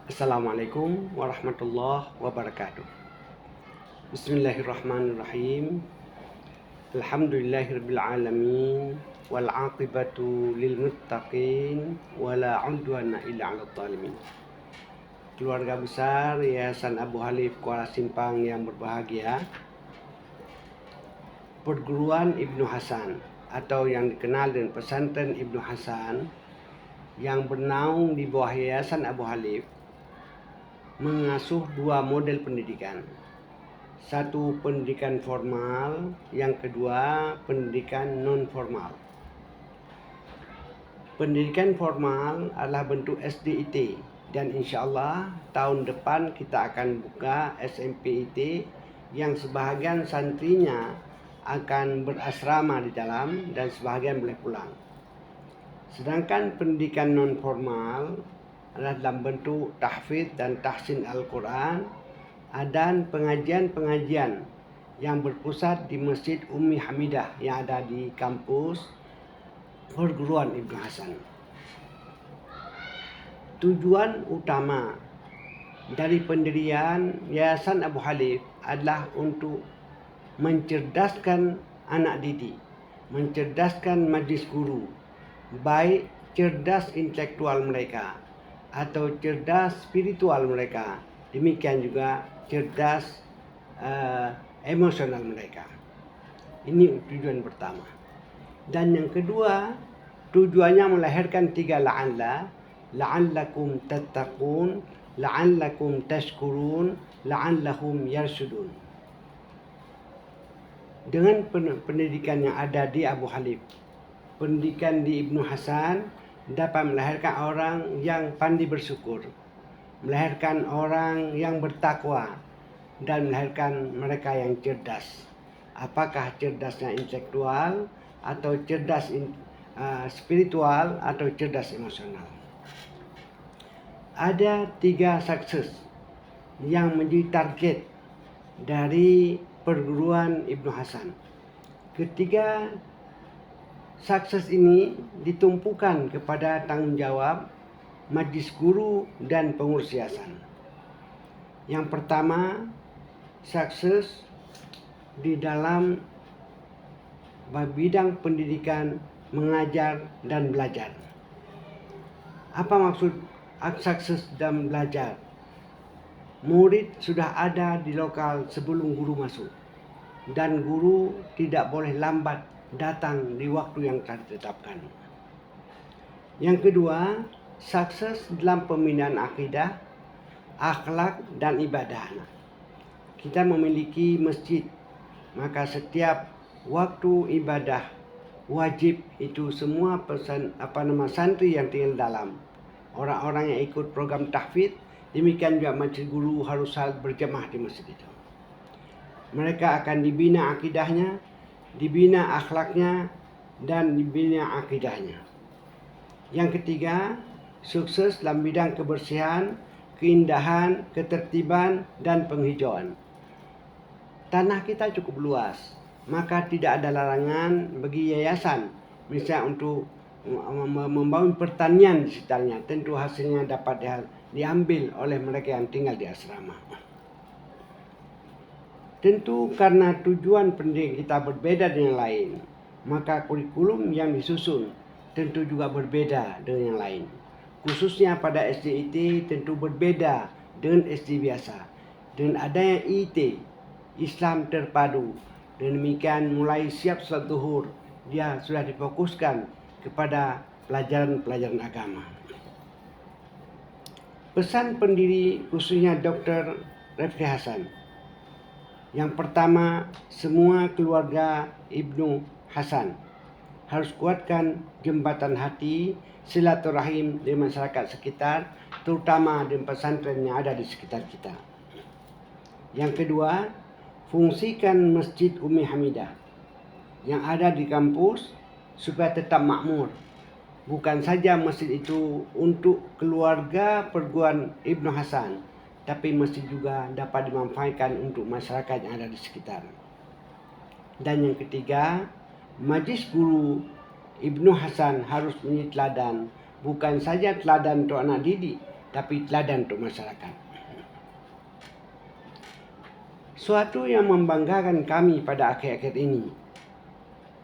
Assalamualaikum warahmatullahi wabarakatuh. Bismillahirrahmanirrahim. Alhamdulillahirabbil alamin wal aqibatu lil muttaqin wala udwana illa 'alal zalimin. Keluarga besar Yayasan Abu Hanif Kuala Simpang yang berbahagia, Perguruan Ibnu Hasan atau yang dikenal dengan Pesantren Ibnu Hasan yang bernaung di bawah Yayasan Abu Hanif mengasuh dua model pendidikan. Satu, pendidikan formal, yang kedua pendidikan non formal. Pendidikan formal adalah bentuk SDIT dan insya Allah tahun depan kita akan buka SMPIT yang sebahagian santrinya akan berasrama di dalam dan sebahagian boleh pulang. Sedangkan pendidikan non formal adalah dalam bentuk tahfidz dan tahsin Al-Quran dan pengajian-pengajian yang berpusat di Masjid Ummi Hamidah yang ada di kampus Perguruan Ibnu Hasan. Tujuan utama dari pendirian Yayasan Abu Hanif adalah untuk mencerdaskan anak didik, mencerdaskan majlis guru, baik cerdas intelektual mereka atau cerdas spiritual mereka, demikian juga cerdas emosional mereka. Ini tujuan pertama. Dan yang kedua, tujuannya melahirkan tiga la'allakum tattaqun, la'allakum tashkurun, la'allahum yarshudun. Dengan pendidikan yang ada di Abu Hanif, pendidikan di Ibnu Hasan dapat melahirkan orang yang pandai bersyukur, melahirkan orang yang bertakwa, dan melahirkan mereka yang cerdas. Apakah cerdasnya intelektual atau cerdas spiritual atau cerdas emosional. Ada 3 sukses yang menjadi target dari perguruan Ibnu Hasan. Ketiga sukses ini ditumpukan kepada tanggung jawab majlis guru dan pengurus yayasan. Yang pertama, sukses di dalam bidang pendidikan, mengajar dan belajar. Apa maksud sukses dalam belajar? Murid sudah ada di lokal sebelum guru masuk, dan guru tidak boleh lambat datang di waktu yang telah ditetapkan. Yang kedua, sukses dalam pembinaan akidah, akhlak dan ibadah. Kita memiliki masjid, maka setiap waktu ibadah wajib itu semua santri yang tinggal dalam, orang-orang yang ikut program tahfidz, demikian juga majlis guru harus berjamaah di masjid itu. Mereka akan dibina akidahnya, dibina akhlaknya, dan dibina akidahnya. Yang ketiga, sukses dalam bidang kebersihan, keindahan, ketertiban, dan penghijauan. Tanah kita cukup luas, maka tidak ada larangan bagi yayasan misalnya untuk membangun pertanian di sekitarnya. Tentu hasilnya dapat diambil oleh mereka yang tinggal di asrama. Tentu karena tujuan pendidikan kita berbeda dengan lain, maka kurikulum yang disusun tentu juga berbeda dengan yang lain. Khususnya pada SDIT tentu berbeda dengan SD biasa. Dengan adanya IT, Islam terpadu, dan demikian mulai siap salat zuhur, dia sudah difokuskan kepada pelajaran-pelajaran agama. Pesan pendiri khususnya Dr. Refli Hasan. Yang pertama, semua keluarga Ibnu Hasan harus kuatkan jembatan hati, silaturahim dengan masyarakat sekitar, terutama di pesantren yang ada di sekitar kita. Yang kedua, fungsikan Masjid Ummi Hamidah yang ada di kampus supaya tetap makmur. Bukan saja masjid itu untuk keluarga perguruan Ibnu Hasan, tapi masjid juga dapat dimanfaatkan untuk masyarakat yang ada di sekitar. Dan yang ketiga, majlis guru Ibnu Hasan harus menjadi teladan, bukan saja teladan untuk anak didik, tapi teladan untuk masyarakat. Suatu yang membanggakan kami pada akhir-akhir ini,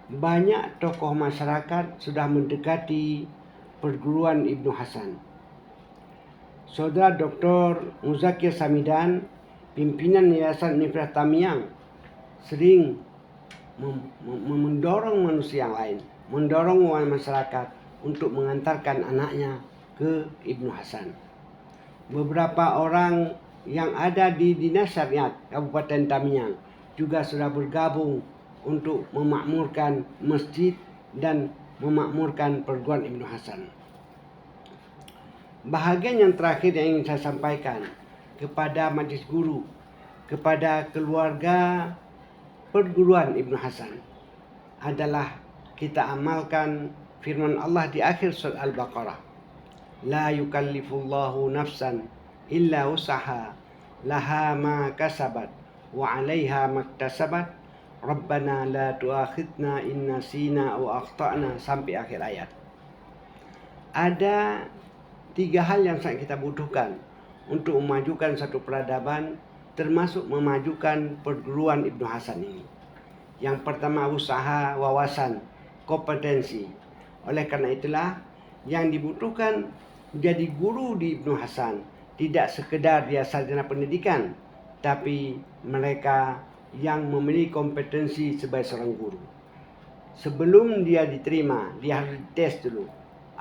banyak tokoh masyarakat sudah mendekati perguruan Ibnu Hasan. Saudara Dr. Muzakir Samidan, pimpinan Yayasan Universitas Tamiang, sering mendorong manusia yang lain, mendorong masyarakat untuk mengantarkan anaknya ke Ibnu Hasan. Beberapa orang yang ada di Dinas Syariat Kabupaten Tamiang juga sudah bergabung untuk memakmurkan masjid dan memakmurkan perguruan Ibnu Hasan. Bahagian yang terakhir yang ingin saya sampaikan kepada majlis guru, kepada keluarga perguruan Ibnu Hasan adalah kita amalkan firman Allah di akhir surat Al-Baqarah. La yukallifullahu nafsan illa usaha laha ma kasabat wa 'alaiha maktasabat rabbana la tu'akhidna in nasina aw akhtana sampai akhir ayat. Ada 3 hal yang sangat kita butuhkan untuk memajukan satu peradaban, termasuk memajukan perguruan Ibnu Hasan ini. Yang pertama, usaha, wawasan, kompetensi. Oleh karena itulah yang dibutuhkan menjadi guru di Ibnu Hasan tidak sekedar dia sarjana pendidikan, tapi mereka yang memiliki kompetensi sebagai seorang guru. Sebelum dia diterima, dia harus dites dulu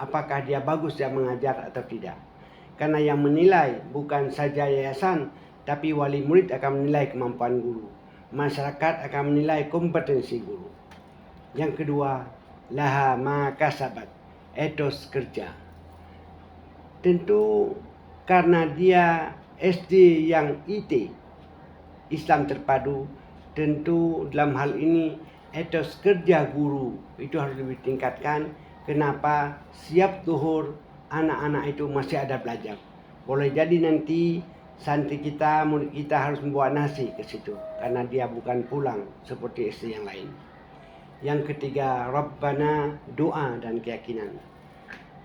apakah dia bagus dia mengajar atau tidak. Karena yang menilai bukan saja yayasan, tapi wali murid akan menilai kemampuan guru. Masyarakat akan menilai kompetensi guru. Yang kedua, laha ma kasabat, etos kerja. Tentu karena dia SD yang IT, Islam terpadu, tentu dalam hal ini etos kerja guru itu harus ditingkatkan. Kenapa? Siap zuhur anak-anak itu masih ada belajar. Boleh jadi nanti santri kita, murid kita harus membawa nasi ke situ karena dia bukan pulang seperti SD yang lain. Yang ketiga, Rabbana, doa dan keyakinan.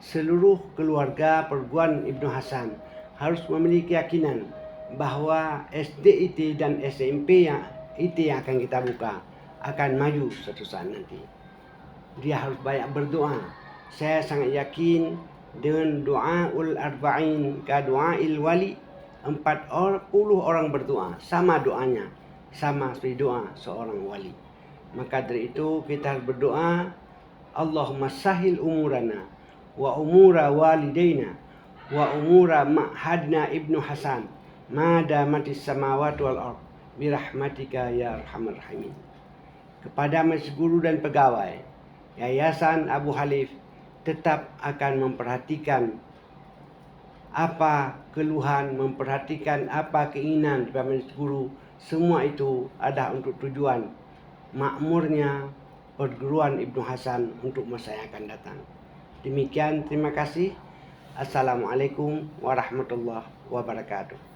Seluruh keluarga perguruan Ibnu Hasan harus memiliki keyakinan bahwa SD IT dan SMP yang IT yang akan kita buka akan maju suatu saat nanti. Dia harus banyak berdoa. Saya sangat yakin dengan doaul arba'in ka doail wali, 40 orang berdoa sama doanya, sama seperti doa seorang wali. Maka dari itu kita harus berdoa, Allahumma sahil umurana wa umura walidaina wa umura ma'hadna Ibnu Hasan madamatis samawati wal ard birahmatika ya arhamar rahimin. Kepada majlis guru dan pegawai Yayasan Abu Khalif tetap akan memperhatikan apa keluhan, memperhatikan apa keinginan dari majlis guru. Semua itu ada untuk tujuan makmurnya perguruan Ibnu Hasan untuk masa yang akan datang. Demikian, terima kasih. Assalamualaikum warahmatullahi wabarakatuh.